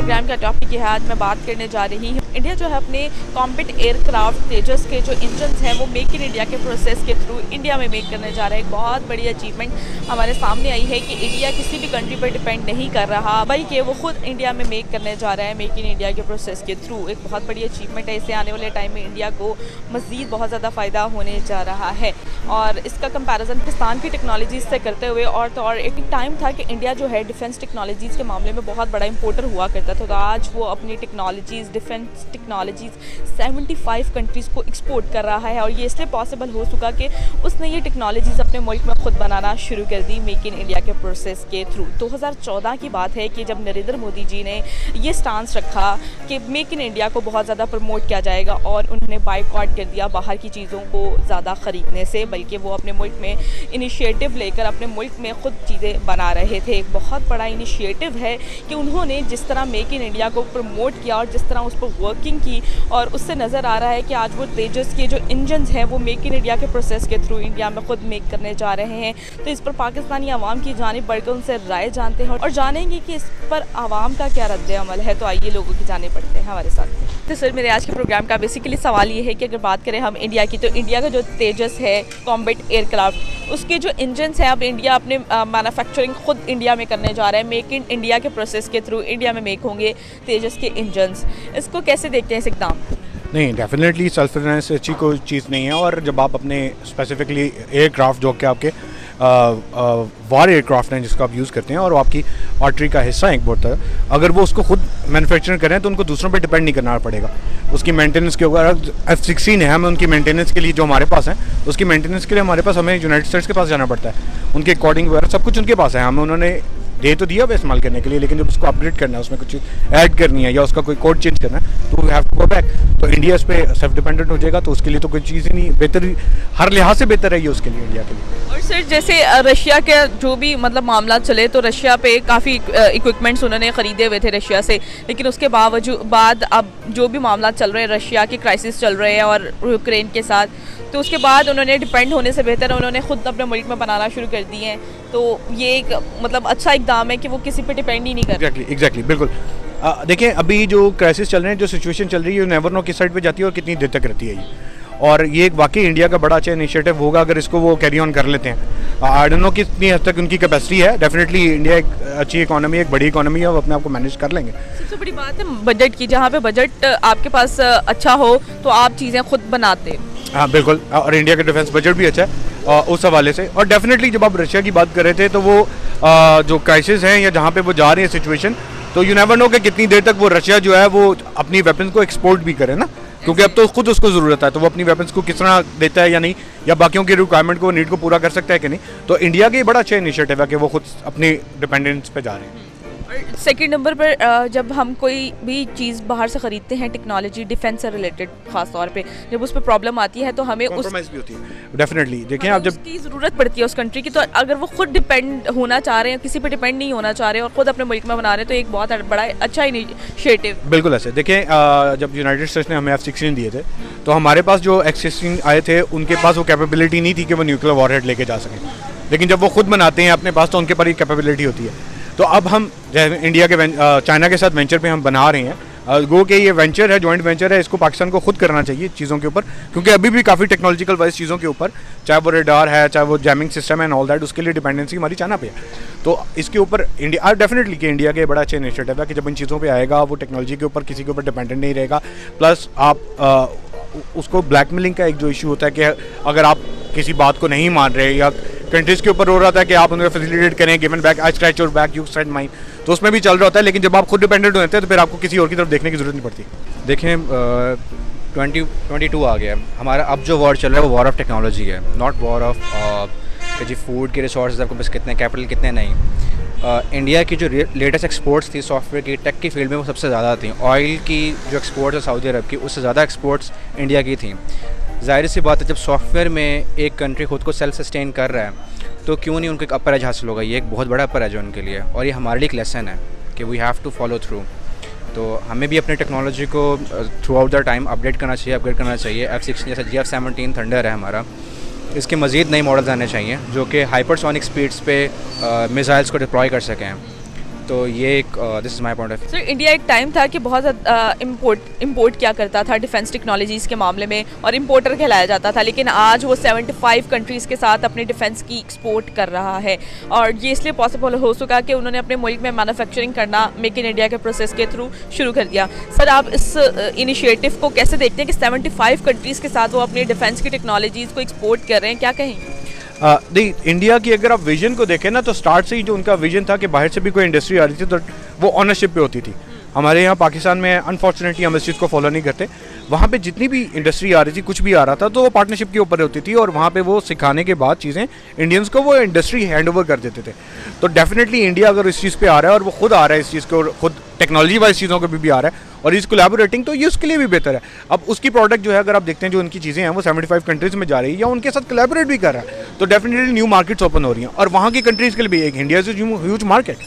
Programme का topic है। आज मैं बात करने जा रही हूँ इंडिया जो है अपने कॉम्बैट एयरक्राफ्ट तेजस के जो इंजन्स हैं वो मेक इन इंडिया के प्रोसेस के थ्रू इंडिया में मेक करने जा रहा है। एक बहुत बड़ी अचीवमेंट हमारे सामने आई है कि इंडिया किसी भी कंट्री पर डिपेंड नहीं कर रहा बल्कि वो खुद इंडिया में मेक करने जा रहा है मेक इन इंडिया के प्रोसेस के थ्रू। एक बहुत बड़ी अचीवमेंट है। इससे आने वाले टाइम में इंडिया को मज़ीद बहुत ज़्यादा फ़ायदा होने जा रहा है और इसका कंपैरिजन पाकिस्तान की टेक्नोलॉजीज़ से करते हुए और एक टाइम था कि इंडिया जो है डिफेंस टेक्नोलॉजीज़ के मामले में बहुत बड़ा इंपोर्टर हुआ करता था। तो आज वो अपनी टेक्नोलॉजीज़ डिफेंस टेक्नोलॉजीज़ 75 कंट्रीज़ को एक्सपोर्ट कर रहा है और ये इसलिए पॉसिबल हो चुका कि उसने ये टेक्नोलॉजीज़ अपने मुल्क में ख़ुद बनाना शुरू कर दी मेक इन इंडिया के प्रोसेस के थ्रू। 2014 की बात है कि जब नरेंद्र मोदी जी ने ये स्टांस रखा कि मेक इन इंडिया को बहुत ज़्यादा प्रमोट किया जाएगा और उन्होंने बाइकआउट कर दिया बाहर की चीज़ों को ज़्यादा ख़रीदने से, बल्कि वो अपने मुल्क में इनिशिएटिव लेकर अपने मुल्क में ख़ुद चीज़ें बना रहे थे। एक बहुत बड़ा इनिशिएटिव है कि उन्होंने जिस तरह मेक इन इंडिया को प्रमोट किया और जिस तरह उस पर वर्किंग की और उससे नज़र आ रहा है कि आज वो तेजस के जो इंजन्स हैं वो मेक इन इंडिया के प्रोसेस के थ्रू इंडिया में ख़ुद मेक करने जा रहे हैं। तो इस पर पाकिस्तानी आवाम की जानिब बढ़कर उनसे राय जानते हैं और जानेंगे कि इस पर आवाम का क्या रद्द अमल है। तो आइए लोगों की जाने पड़ते हैं हमारे साथ। तो सर मेरे आज के प्रोग्राम का बेसिकली सवाल ये है कि अगर बात करें हम इंडिया की, तो इंडिया का जो तेजस है कॉम्बैट एयरक्राफ्ट उसके जो इंजन्स हैं अब इंडिया अपने मैन्युफैक्चरिंग खुद इंडिया में करने जा रहा है। मेक इन इंडिया के प्रोसेस के थ्रू इंडिया में मेक होंगे तेजस के इंजन्स। इसको कैसे देखते हैं इस इक़दाम? नहीं, डेफिनेटली सेल्फ रिलायंस अच्छी कोई चीज़ नहीं है। और जब आप अपने स्पेसिफिकली एयरक्राफ्ट जो कि आपके वार एयरक्राफ्ट हैं जिसको आप यूज़ करते हैं और वो आपकी आर्टरी का हिस्सा है एक बहुत है, अगर वो उसको खुद मैन्युफैक्चरिंग करें तो उनको दूसरों पे डिपेंड नहीं करना पड़ेगा। उसकी मेंटेनेंस के ऊपर F-16 है, हमें उनकी मेंटेनेंस के लिए जो हमारे पास है उसकी मेंटेनेंस के लिए हमें यूनाइटेड स्टेट्स के पास जाना पड़ता है। उनके अकॉर्डिंग वगैरह सब कुछ उनके पास है। हमें उन्होंने दे तो दिया इस्तेमाल करने के लिए, लेकिन जब उसको अपग्रेड करना है, उसमें कुछ ऐड करनी है या उसका कोई कोड चेंज करना है तो we have to go back. तो इंडिया इस पर सेल्फ डिपेंडेंट हो जाएगा, तो उसके लिए तो कोई चीज़ ही नहीं बेहतर, हर लिहाज से बेहतर है ये उसके लिए, इंडिया के लिए। और सर जैसे रशिया के जो भी मतलब मामला चले तो रशिया पे काफ़ी इक्विपमेंट्स उन्होंने ख़रीदे हुए थे रशिया से, लेकिन उसके बाद अब जो भी मामला चल रहे हैं, रशिया के क्राइसिस चल रहे हैं और यूक्रेन के साथ, तो उसके बाद उन्होंने डिपेंड होने से बेहतर उन्होंने खुद अपने मुल्क में बनाना शुरू कर दिए हैं। तो ये एक मतलब अच्छा इक़दाम है कि वो किसी पे डिपेंड ही नहीं कर। एग्जैक्टली बिल्कुल। देखिए अभी जो क्राइसिस चल रहे हैं, जो सिचुएशन चल रही है, नेवर नो किस साइड पे जाती है और कितनी देर तक रहती है ये। और ये एक वाकई इंडिया का बड़ा अच्छा इनिशिएटिव होगा अगर इसको वो कैरी ऑन कर लेते हैं। आई डोंट नो कितनी हद तक उनकी कैपेसिटी है। डेफिनेटली इंडिया एक अच्छी इकोनॉमी, एक बड़ी इकोनॉमी है, वो अपने आप को मैनेज कर लेंगे। सबसे बड़ी बात है बजट की, जहाँ पे बजट आपके पास अच्छा हो तो आप चीज़ें खुद बनाते। हाँ बिल्कुल, और इंडिया का डिफेंस बजट भी अच्छा है उस हवाले से। और डेफिनेटली जब आप रशिया की बात कर रहे थे तो वो जो क्राइसिस हैं या जहाँ पे वो जा रही है सिचुएशन, तो यू नेवर नो कि कितनी देर तक वो रशिया जो है वो अपनी वेपन्स को एक्सपोर्ट भी करे ना, क्योंकि अब तो खुद उसको ज़रूरत है, तो वो अपनी वेपन्स को किस तरह देता है या नहीं, या बाकियों की रिक्वायरमेंट को नीड को पूरा कर सकता है कि नहीं। तो इंडिया के बड़ा अच्छा इनिशिएटिव है कि वो खुद अपनी डिपेंडेंस पे जा रहे हैं। और सेकंड नंबर पर जब हम कोई भी चीज़ बाहर से ख़रीदते हैं टेक्नोलॉजी डिफेंस से रिलेटेड ख़ास तौर पे, जब उस पर प्रॉब्लम आती है तो हमें कॉम्प्रोमाइज़ भी होती है। डेफिनेटली देखें आप, जब उसकी ज़रूरत पड़ती है उस कंट्री की, तो अगर वो खुद डिपेंड होना चाह रहे हैं, किसी पे डिपेंड नहीं होना चाह रहे और ख़ुद अपने मुल्क में बना रहे हैं, तो एक बहुत बड़ा अच्छा इनिशिएटिव। बिल्कुल ऐसे देखें, जब यूनाइटेड स्टेट्स ने हमें F-16 दिए थे तो हमारे पास जो F-16 आए थे उनके पास वो कैपेबिलिटी नहीं थी कि वो न्यूक्लियर वॉरहेड लेके जा सकें, लेकिन जब वो खुद बनाते हैं अपने पास तो उनके पास ये कैपेबिलिटी होती है। तो अब हम इंडिया के चाइना के साथ वेंचर पे हम बना रहे हैं, गो के ये वेंचर है, जॉइंट वेंचर है, इसको पाकिस्तान को खुद करना चाहिए चीज़ों के ऊपर, क्योंकि अभी भी काफ़ी टेक्नोलॉजिकल वाइज चीज़ों के ऊपर, चाहे वो रेडार है, चाहे वो जैमिंग सिस्टम है एंड ऑल दैट, उसके लिए डिपेंडेंसी हमारी चाइना पे है। तो इसके ऊपर इंडिया डेफिनेटली कि इंडिया के बड़ा अच्छा इनिशिएटिव है कि जब इन चीज़ों पर आएगा वो टेक्नोलॉजी के ऊपर किसी के ऊपर डिपेंडेंट नहीं रहेगा। प्लस आप उसको ब्लैकमेलिंग का एक जो इशू होता है कि अगर आप किसी बात को नहीं मान रहे या कंट्रीज़ के ऊपर हो रहा था कि आप उन्हें फैसिलिटेट करें, given back, I scratch your back, you scratch mine, तो उसमें भी चल रहा होता है। लेकिन जब आप खुद डिपेंडेंट होते हैं तो फिर आपको किसी और की तरफ देखने की जरूरत नहीं पड़ती। देखें 2022 आ गया, हमारा अब जो वॉर चल रहा है वो वॉर ऑफ टेक्नोलॉजी है, नॉट वॉर ऑफ जी फूड के रिसोर्सेज आपको बस कितने, कैपिटल कितने नहीं। इंडिया की जो लेटेस्ट एक्सपोर्ट्स थी सॉफ्टवेयर की, टेक की फील्ड में, वो सबसे ज़्यादा थी। ऑयल की जो एक्सपोर्ट्स है सऊदी अरब की, उससे ज़्यादा एक्सपोर्ट्स इंडिया की थी। जाहिर सी बात है जब सॉफ्टवेयर में एक कंट्री खुद को सेल्फ सस्टेन कर रहा है तो क्यों नहीं उनको एक अपर एज हासिल होगा। ये एक बहुत बड़ा अपर एज है उनके लिए, और ये हमारे लिए एक लेसन है कि we have to follow through. तो हमें भी अपने टेक्नोलॉजी को throughout the time update करना चाहिए, अपग्रेड करना चाहिए। F-16 जैसे GF-17 थंडर है हमारा, इसके मज़ीद नए मॉडल्स आने चाहिए जो कि हाइपरसोनिक स्पीड्स पे मिसाइल्स को डिप्लॉय कर सकें। तो ये एक this is my point of. Sir India एक टाइम था कि बहुत ज़्यादा इम्पोर्ट क्या करता था डिफेंस टेक्नोलॉजीज़ के मामले में और इम्पोर्टर कहलाया जाता था, लेकिन आज वो 75 कंट्रीज़ के साथ अपने डिफेंस की एक्सपोर्ट कर रहा है और ये इसलिए पॉसिबल हो सका कि उन्होंने अपने मुल्क में मैन्युफैक्चरिंग करना मेक इन इंडिया के प्रोसेस के थ्रू शुरू कर दिया। सर आप इस इनिशिएटिव को कैसे देखते हैं कि 75 कंट्रीज़ के साथ वो अपनी डिफेंस की टेक्नोलॉजीज़ को एक्सपोर्ट कर रहे हैं, क्या कहेंगे? नहीं, इंडिया की अगर आप विजन को देखें ना तो स्टार्ट से ही जो उनका विजन था कि बाहर से भी कोई इंडस्ट्री आ रही थी तो वो ऑनरशिप पे होती थी। हमारे यहाँ पाकिस्तान में अनफॉर्चुनेटली हम इस चीज़ को फॉलो नहीं करते। वहाँ पे जितनी भी इंडस्ट्री आ रही थी, कुछ भी आ रहा था तो वो पार्टनरशिप के ऊपर होती थी और वहाँ पे वो सिखाने के बाद चीज़ें इंडियंस को वो इंडस्ट्री हैंड ओवर कर देते थे। तो डेफिनेटली इंडिया अगर इस चीज़ पे आ रहा है और वो खुद आ रहा है इस चीज़ को, खुद टेक्नोलॉजी वाइज चीज़ों को भी आ रहा है और इस कोलैबोरेटिंग, तो ये उसके लिए भी बेहतर है। अब उसकी प्रोडक्ट जो है अगर आप देखते हैं जो उनकी चीज़ें हैं वो 75 कंट्रीज़ में जा रही है या उनके साथ कोलैबोरेट भी कर रहा है, तो डेफिनेटली न्यू मार्केट्स ओपन हो रही हैं और वहाँ की कंट्रीज़ के लिए भी एक इंडिया इज़ ह्यूज मार्केट।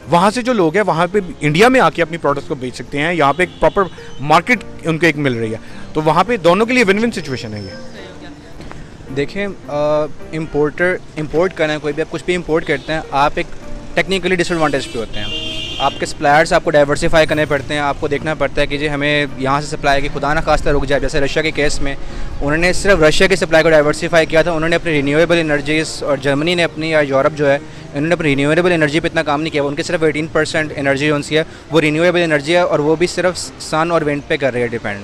वहाँ से जो लोग हैं वहाँ पे इंडिया में आके अपनी प्रोडक्ट्स को बेच सकते हैं, यहाँ पे एक प्रॉपर मार्केट उनको एक मिल रही है, तो वहाँ पे दोनों के लिए विन विन सिचुएशन है ये। देखें, इंपोर्ट करना है, कोई भी आप कुछ भी इंपोर्ट करते हैं, आप एक टेक्निकली डिसएडवांटेज पे होते हैं। आपके सप्लायर्स आपको डाइवर्सिफाई करने पड़ते हैं, आपको देखना पड़ता है कि जी हमें यहाँ से सप्लाई की खुदा ना खास्ता रुक जाए। जैसे रशिया के केस में उन्होंने सिर्फ रशिया की सप्लाई को डाइवर्सिफाई किया था, उन्होंने अपनी रिन्यूएबल एनर्जीज़, और जर्मनी ने अपनी, या यूरोप जो है इन्होंने अपनी रिन्यूएबल एनर्जी पे इतना काम नहीं किया। उनके सिर्फ 18% एनर्जी जो है वो रिन्यूएबल एनर्जी है और वो भी सिर्फ सन और विंड पे कर रही है डिपेंड।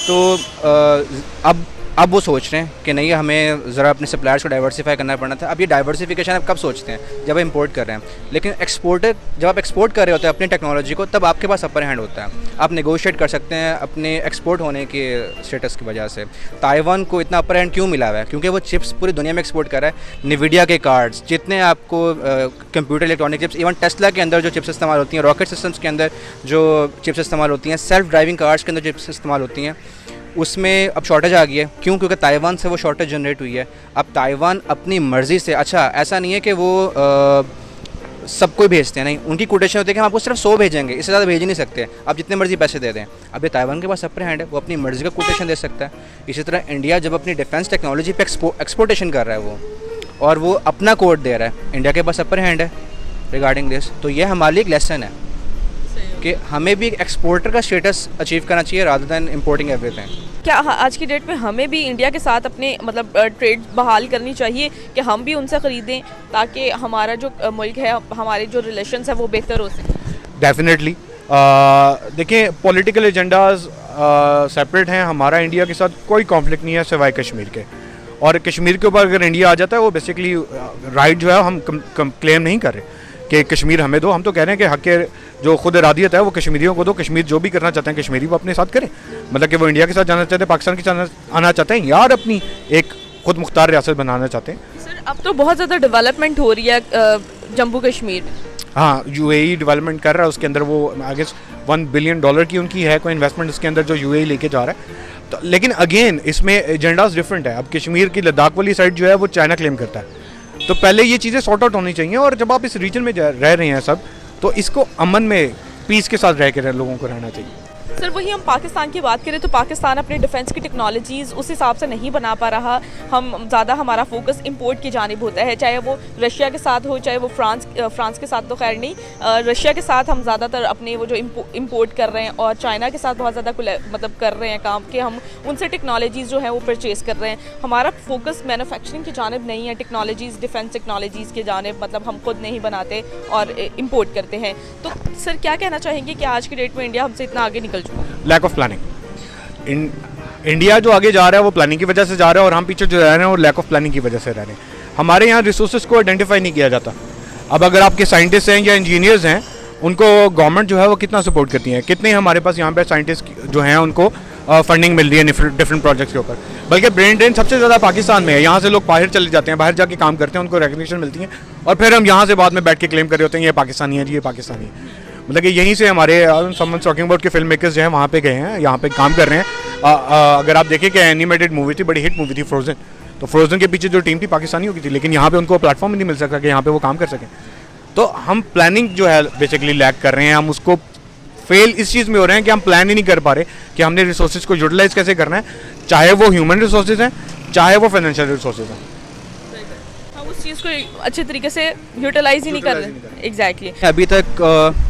तो अब वो सोच रहे हैं कि नहीं, हमें ज़रा अपने सप्लायर्स को डाइवर्सिफाई करना पड़ना था। अब ये डाइवर्सिफिकेशन आप कब सोचते हैं? जब इंपोर्ट कर रहे हैं। लेकिन जब आप एक्सपोर्ट कर रहे होते हैं अपनी टेक्नोलॉजी को, तब आपके पास अपर हैंड होता है, आप नेगोशिएट कर सकते हैं अपने एक्सपोर्ट होने के स्टेटस की वजह से। ताइवान को इतना अपर हैंड क्यों मिला हुआ है? क्योंकि वो चिप्स पूरी दुनिया में एक्सपोर्ट कर रहा है। निविडिया के कार्ड्स, जितने आपको computer electronic chips, even Tesla के अंदर जो चिप्स इस्तेमाल होती हैं, रॉकेट सिस्टम्स के अंदर जो चिप्स इस्तेमाल होती हैं, सेल्फ ड्राइविंग कार्स के अंदर चिप्स इस्तेमाल होती हैं, उसमें अब शॉर्टेज आ गई है। क्यों? क्योंकि ताइवान से वो शॉर्टेज जनरेट हुई है। अब ताइवान अपनी मर्ज़ी से, अच्छा ऐसा नहीं है कि वो सबको भेजते हैं, नहीं, उनकी कोटेशन होती है कि हम आपको सिर्फ 100 भेजेंगे, इससे ज़्यादा भेज ही नहीं सकते, आप जितने मर्जी पैसे दे दें। अब ये ताइवान के पास अपर हैंड है, वो अपनी मर्ज़ी का कोटेशन दे सकता है। इसी तरह इंडिया जब अपनी डिफेंस टेक्नोलॉजी पे एक्सपोर्टेशन कर रहा है वो, और वो अपना कोड दे रहा है, इंडिया के पास अपर हैंड है रिगार्डिंग दिस। तो ये हमारे लिए एक लेसन है कि हमें भी एक एक्सपोर्टर का स्टेटस अचीव करना चाहिए रादर दैन इम्पोर्टिंग एवरीथिंग। क्या आज की डेट में हमें भी इंडिया के साथ अपने मतलब ट्रेड बहाल करनी चाहिए कि हम भी उनसे ख़रीदें ताकि हमारा जो मुल्क है, हमारे जो रिलेशंस है वो बेहतर हो सके? डेफिनेटली। देखिए, पॉलिटिकल एजेंडाज सेपरेट हैं। हमारा इंडिया के साथ कोई कॉन्फ्लिक्ट नहीं है सिवाय कश्मीर के, और कश्मीर के ऊपर अगर इंडिया आ जाता है वो बेसिकली राइट जो है हम क्लेम नहीं कर रहे कि कश्मीर हमें दो। हम तो कह रहे हैं कि हक के जो खुद इरादियत है वो कश्मीरियों को दो। कश्मीर जो भी करना चाहते हैं कश्मीरी वो अपने साथ करें, मतलब कि वो इंडिया के साथ जाना चाहते हैं, पाकिस्तान के साथ आना चाहते हैं, यार अपनी एक खुद मुख्तार रियासत बनाना चाहते हैं। सर अब तो बहुत ज़्यादा डेवलपमेंट हो रही है जम्मू कश्मीर में। हाँ, UAE डेवलपमेंट कर रहा है, उसके अंदर वो आगे $1 बिलियन की उनकी है कोई इन्वेस्टमेंट उसके अंदर जो UAE लेके जा रहा है। तो लेकिन अगेन इसमें एजेंडाज डिफरेंट है। अब कश्मीर की लद्दाख वाली साइड जो है वो चाइना क्लेम करता है, तो पहले ये चीज़ें सॉर्ट आउट होनी चाहिए। और जब आप इस रीजन में रह रहे हैं सब, तो इसको अमन में पीस के साथ रह के लोगों को रहना चाहिए। सर वही हम पाकिस्तान की बात करें तो पाकिस्तान अपने डिफेंस की टेक्नोलॉजीज़ उस हिसाब से नहीं बना पा रहा। हम ज़्यादा हमारा फोकस इंपोर्ट की जानिब होता है, चाहे वो रशिया के साथ हो, चाहे वो फ्रांस के साथ तो खैर नहीं, रशिया के साथ हम ज़्यादातर अपने वो जो इंपोर्ट कर रहे हैं, और चाइना के साथ बहुत ज़्यादा मतलब कर रहे हैं काम कि हम उनसे टेक्नोलॉजीज़ जो है वो परचेज़ कर रहे हैं। हमारा फोकस मैन्युफैक्चरिंग की जानिब नहीं है, टेक्नोलॉजीज़ डिफेंस टेक्नोलॉजीज़ की जानिब, मतलब हम खुद नहीं बनाते और इम्पोर्ट करते हैं। तो सर क्या कहना चाहेंगे कि आज की डेट में इंडिया हमसे इतना आगे निकल चुका है? Lack of planning. इंडिया जो आगे जा रहा है वो प्लानिंग की वजह से जा रहा है, और हम पीछे जो रह रहे हैं वो लैक ऑफ प्लानिंग की वजह से रह रहे हैं। हमारे यहाँ रिसोर्सेज को आइडेंटिफाई नहीं किया जाता। अब अगर आपके साइंटिस्ट हैं या इंजीनियर्स हैं, उनको गवर्नमेंट जो है वो कितना सपोर्ट करती है, कितने हमारे पास यहाँ पे साइंटिस्ट जो हैं उनको फंडिंग मिल रही है डिफरेंट प्रोजेक्ट्स के ऊपर। बल्कि ब्रेन ड्रेन सबसे ज़्यादा पाकिस्तान में है। यहाँ से लोग बाहर चले जाते हैं, बाहर जाके काम करते हैं, उनको रिकग्निशन मिलती है, और फिर हम यहाँ से बाद में बैठ के क्लेम कर रहे होते हैं ये पाकिस्तानी है जी, ये पाकिस्तानी है। मतलब कि यहीं से हमारे समवन टॉकिंग अबाउट के फिल्म मेकर्स जो हैं वहाँ पे गए हैं, यहाँ पे काम कर रहे हैं। अगर आप देखें कि एनिमेटेड मूवी थी, बड़ी हिट मूवी थी फ्रोजन, तो फ्रोजन के पीछे जो टीम थी पाकिस्तानियों की थी, लेकिन यहाँ पे उनको प्लेटफॉर्म नहीं मिल सका कि यहाँ पे वो काम कर सकें। तो हम प्लानिंग जो है बेसिकली लैक कर रहे हैं। हम उसको फेल इस चीज़ में हो रहे हैं कि हम प्लान ही नहीं कर पा रहे कि हमने रिसोर्सेज को यूटिलाइज कैसे करना है, चाहे वो ह्यूमन रिसोर्सेज हैं, चाहे वो फाइनेंशियल रिसोर्सेज हैं। उस चीज़ रिसोर्सेज को अच्छे तरीके से यूटिलाइज ही नहीं कर रहे। एग्जैक्टली। अभी तक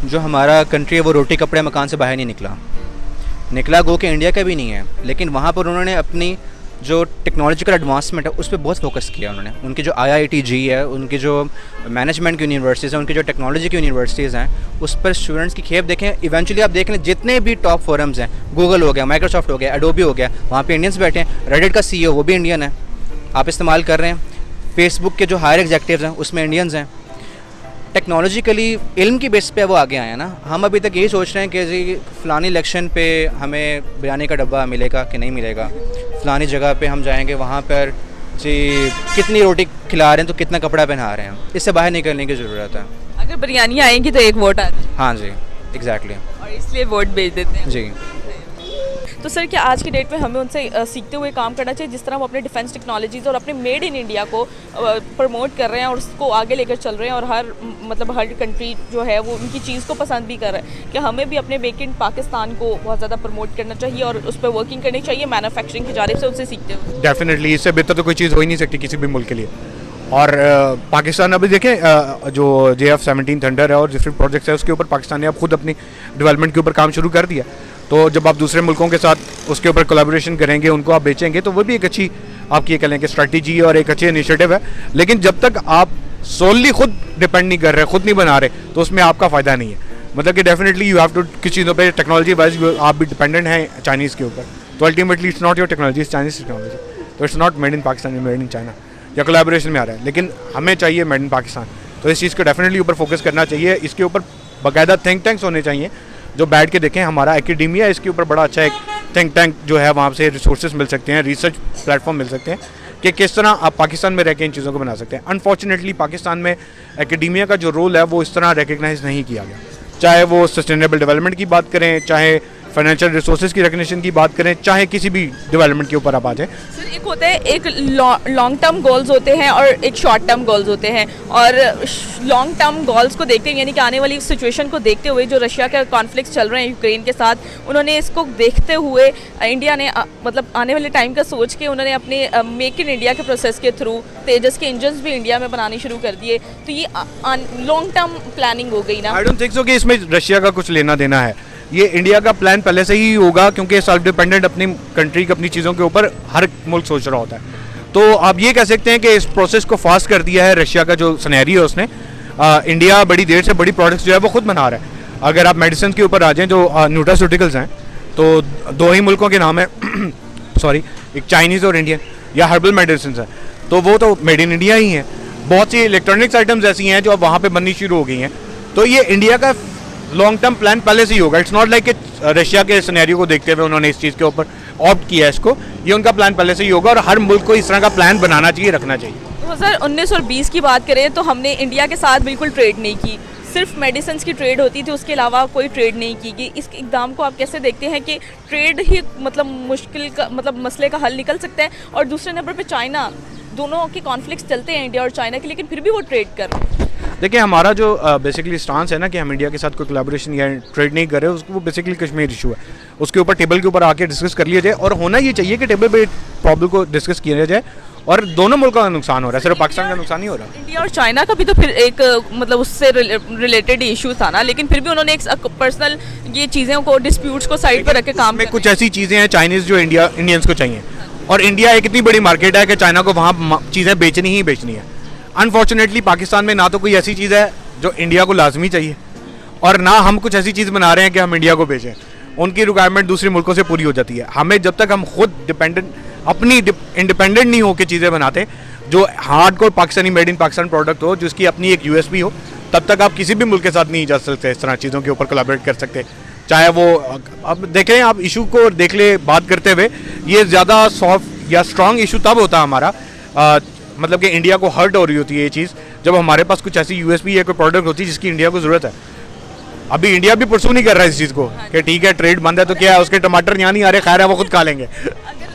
जो हमारा कंट्री है वो रोटी कपड़े मकान से बाहर नहीं निकला गो कि इंडिया का भी नहीं है, लेकिन वहाँ पर उन्होंने अपनी जो टेक्नोलॉजिकल एडवांसमेंट है उस पर बहुत फोकस किया उन्होंने। उनकी जो IITG है, उनकी जो मैनेजमेंट की यूनिवर्सिटीज़ हैं, उनकी जो टेक्नोलॉजी की यूनिवर्सिटीज़ हैं, उस पर स्टूडेंट्स की खेप देखें। इवेंचुअली आप देख लें जितने भी टॉप फोरम्स हैं, गूगल हो गया, माइक्रोसॉफ्ट हो गया, एडोबी हो गया, वहाँ पे इंडियंस बैठे हैं। रेडिट का CEO वो भी इंडियन है, आप इस्तेमाल कर रहे हैं। फेसबुक के जो हायर एग्जेक्टिव्स हैं उसमें इंडियंस हैं। टेक्नोलॉजिकली इल्म की बेस पे वो आगे आए हैं ना। हम अभी तक यही सोच रहे हैं कि जी फ़लानी इलेक्शन पे हमें बिरयानी का डब्बा मिलेगा कि नहीं मिलेगा, फ़लानी जगह पे हम जाएंगे वहाँ पर जी कितनी रोटी खिला रहे हैं तो कितना कपड़ा पहना रहे हैं, इससे बाहर निकलने की ज़रूरत है। अगर बिरयानी आएंगी तो एक वोट आ जाए। हाँ जी, एग्जैक्टली। और इसलिए वोट भेज देते हैं जी। तो सर क्या आज की डेट में हमें उनसे सीखते हुए काम करना चाहिए, जिस तरह वो अपने डिफेंस टेक्नोलॉजीज़ और अपने मेड इन इंडिया को प्रमोट कर रहे हैं और उसको आगे लेकर चल रहे हैं, और हर कंट्री जो है वो उनकी चीज़ को पसंद भी कर रहा है, कि हमें भी अपने मेक इन पाकिस्तान को बहुत ज़्यादा प्रमोट करना चाहिए और उस पर वर्किंग करनी चाहिए मैन्युफैक्चरिंग की जानिब से उनसे सीखते हुए? डेफिनेटली, इससे बेहतर तो कोई चीज़ हो ही नहीं सकती किसी भी मुल्क के लिए। और पाकिस्तान अभी देखें जो JF-17 थंडर है और डिफरेंट प्रोजेक्ट्स है उसके ऊपर पाकिस्तान ने अब खुद अपनी डेवलपमेंट के ऊपर काम शुरू कर दिया। तो जब आप दूसरे मुल्कों के साथ उसके ऊपर कोलैबोरेशन करेंगे, उनको आप बेचेंगे, तो वो भी एक अच्छी आपकी ये कहें कि स्ट्रैटेजी और एक अच्छी इनिशिएटिव है। लेकिन जब तक आप सोलली खुद डिपेंड नहीं कर रहे, खुद नहीं बना रहे, तो उसमें आपका फ़ायदा नहीं है। मतलब कि डेफिनेटली यू हैव टू किसी चीज़ों पे टेक्नोलॉजी वाइज आप भी डिपेंडेंट हैं चाइनीज़ के ऊपर, तो ultimately it's not your technology, it's Chinese technology. तो it's not made in Pakistan, made in China या कोलैबोरेशन में आ रहा है, लेकिन हमें चाहिए मेड इन पाकिस्तान। तो इस चीज़ को डेफिनेटली ऊपर फोकस करना चाहिए। इसके ऊपर बाकायदा थिंक टैंक्स होने चाहिए जो बैठ के देखें। हमारा एकेडेमिया इसके ऊपर बड़ा अच्छा एक थिंक टैंक जो है, वहाँ से रिसोर्सेज मिल सकते हैं, रिसर्च प्लेटफॉर्म मिल सकते हैं कि किस तरह आप पाकिस्तान में रह के इन चीज़ों को बना सकते हैं। अनफॉर्चुनेटली पाकिस्तान में एकेडेमिया का जो रोल है वो इस तरह रिकग्नाइज नहीं किया गया, चाहे वो सस्टेनेबल डेवलपमेंट की बात करें, चाहे फाइनेंशियल रिसोर्सेज की रिकग्निशन की बात करें, चाहे किसी भी डेवलपमेंट के ऊपर आप आ जाए। सर एक होता है, एक लॉन्ग टर्म गोल्स होते हैं और एक शॉर्ट टर्म गोल्स होते हैं, और लॉन्ग टर्म गोल्स को देखते हुए, यानी कि आने वाली सिचुएशन को देखते हुए, जो रशिया के कॉन्फ्लिक्ट चल रहे हैं यूक्रेन के साथ, उन्होंने इसको देखते हुए इंडिया ने मतलब आने वाले टाइम का सोच के उन्होंने अपने मेक इन इंडिया के प्रोसेस के थ्रू तेजस के इंजन्स भी इंडिया में बनाने शुरू कर दिए। तो ये लॉन्ग टर्म प्लानिंग हो गई ना? आई डोंट थिंक सो कि इसमें रशिया का कुछ लेना देना है। ये इंडिया का प्लान पहले से ही होगा, क्योंकि सेल्फ डिपेंडेंट अपनी कंट्री की अपनी चीज़ों के ऊपर हर मुल्क सोच रहा होता है। तो आप ये कह सकते हैं कि इस प्रोसेस को फास्ट कर दिया है रशिया का जो सिनेरियो है उसने। इंडिया बड़ी देर से बड़ी प्रोडक्ट्स जो है वो खुद बना रहा है। अगर आप मेडिसिन के ऊपर आ जाएँ, जो न्यूट्रास्यूटिकल्स हैं, तो दो ही मुल्कों के नाम है सॉरी, एक चाइनीज़ और इंडियन, या हर्बल मेडिसिन है, तो वो तो मेड इन इंडिया ही हैं। बहुत सी इलेक्ट्रॉनिक्स आइटम्स ऐसी हैं जो अब वहाँ पर बननी शुरू हो गई हैं। तो ये इंडिया का लॉन्ग टर्म प्लान पहले से ही होगा। इट्स नॉट लाइक कि रशिया के सिनेरियो को देखते हुए उन्होंने इस चीज़ के ऊपर ऑप्ट किया है इसको। ये उनका प्लान पहले से ही होगा और हर मुल्क को इस तरह का प्लान बनाना चाहिए, रखना चाहिए। 2019 और 20 की बात करें तो हमने इंडिया के साथ बिल्कुल ट्रेड नहीं की, सिर्फ मेडिसिन की ट्रेड होती थी, उसके अलावा कोई ट्रेड नहीं की गई। इस इकदाम को आप कैसे देखते हैं कि ट्रेड ही मतलब मुश्किल का मतलब मसले का हल निकल सकता है? और दूसरे नंबर पे चाइना, दोनों के कॉन्फ्लिक्ट्स चलते हैं इंडिया और चाइना के, लेकिन फिर भी वो ट्रेड कर रहे हैं। देखिए हमारा जो बेसिकली स्टांस है ना कि हम इंडिया के साथ कोई कोलैबोरेशन या ट्रेड नहीं कर रहे, उसको वो बेसिकली कश्मीर इशू है, उसके ऊपर टेबल के ऊपर आके डिस्कस कर लिया जाए। और होना ये चाहिए कि टेबल पे प्रॉब्लम को डिस्कस किया जाए, और दोनों मुल्कों का नुकसान हो रहा है, सिर्फ पाकिस्तान का नुकसान नहीं हो रहा। इंडिया और चाइना का भी तो फिर एक मतलब उससे रिलेटेड इशू था ना, लेकिन फिर भी उन्होंने एक पर्सनल ये चीज़ों को, डिस्प्यूट्स को साइड पर रख के काम में कुछ ऐसी चीज़ें हैं चाइनीज़ जो इंडियंस को चाहिए, और इंडिया एक इतनी बड़ी मार्केट है कि चाइना को वहाँ चीज़ें बेचनी ही बेचनी है। अनफॉर्चुनेटली पाकिस्तान में ना तो कोई ऐसी चीज़ है जो इंडिया को लाजमी चाहिए, और ना हम कुछ ऐसी चीज़ बना रहे हैं कि हम इंडिया को बेचें। उनकी रिक्वायरमेंट दूसरे मुल्कों से पूरी हो जाती है। हमें जब तक हम खुद अपनी इंडिपेंडेंट नहीं होकर चीज़ें बनाते, जो hardcore Pakistani made in Pakistan product हो, जिसकी अपनी एक USP हो, तब तक आप किसी भी मुल्क के साथ नहीं जा सकते, इस तरह चीज़ों के ऊपर कोलैबोरेट कर सकते। चाहे वो अब देखें, आप इशू को देख ले बात करते हुए, ये ज़्यादा सॉफ्ट या स्ट्रॉन्ग इशू तब होता है हमारा, मतलब कि इंडिया को हर्ट हो रही होती है ये चीज़, जब हमारे पास कुछ ऐसी USP या कोई प्रोडक्ट होती है जिसकी इंडिया को ज़रूरत है। अभी इंडिया भी परसू नहीं कर रहा है इस चीज़ को कि ठीक है ट्रेड बंद है तो क्या है, उसके टमाटर यहाँ नहीं आ रहे, खैर है वो खुद खा लेंगे।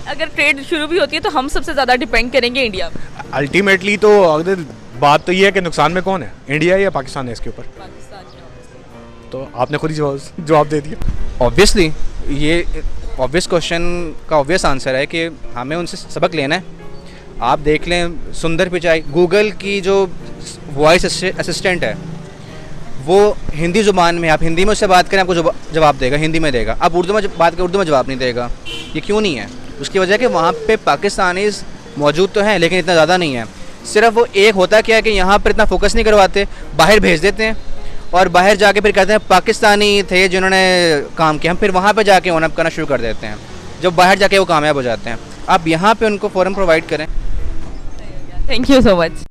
अगर ट्रेड शुरू भी होती है तो हम सबसे ज़्यादा डिपेंड करेंगे इंडिया पर। अल्टीमेटली तो अगर बात तो ये है कि नुकसान में कौन है, इंडिया या पाकिस्तान है इसके ऊपर? तो आपने खुद ही जवाब दे दिया। ऑब्वियसली ये ऑब्वियस क्वेश्चन का ऑब्वियस आंसर है कि हमें उनसे सबक लेना है। आप देख लें सुंदर पिचाई, गूगल की जो वॉइस असिस्टेंट है वो हिंदी ज़ुबान में, आप हिंदी में उससे बात करें आपको जवाब देगा, हिंदी में देगा। आप उर्दू में बात करें, उर्दू में जवाब नहीं देगा। ये क्यों नहीं है? उसकी वजह कि वहाँ पे पाकिस्तानीज़ मौजूद तो हैं लेकिन इतना ज़्यादा नहीं है। सिर्फ वो एक होता क्या है कि यहाँ पर इतना फोकस नहीं करवाते, बाहर भेज देते हैं और बाहर जाके फिर कहते हैं पाकिस्तानी थे जिन्होंने काम किया, हम फिर वहाँ पे जाके ऑन अप करना शुरू कर देते हैं जब बाहर जाके वो कामयाब हो जाते हैं। आप यहाँ पे उनको फ़ौरन प्रोवाइड करें। Thank you so much.